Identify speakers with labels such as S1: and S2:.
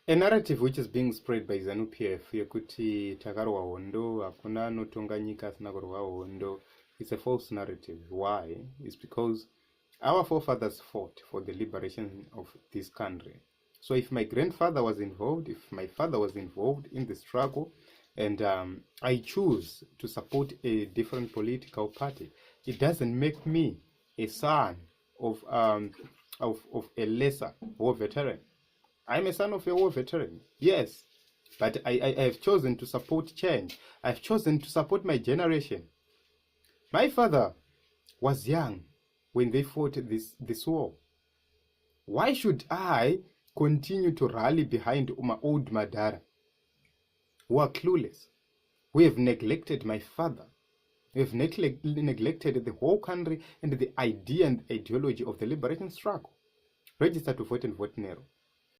S1: A narrative which is being spread by ZANU PF yekuti takarwa Hondo, hakuna anotonga nyika asina kurwa Hondo. It's a false narrative. Why? It's because our forefathers fought for the liberation of this country. So if my grandfather was involved, if my father was involved in the struggle, and I choose to support a different political party, it doesn't make me a son of a lesser war veteran. I'm a son of a war veteran, yes, but I have chosen to support change. I've chosen to support my generation. My father was young when they fought this war. Why should I continue to rally behind my old Madara, who are clueless, who have neglected my father, who have neglected the whole country and the idea and ideology of the liberation struggle? Register to vote and vote Nero.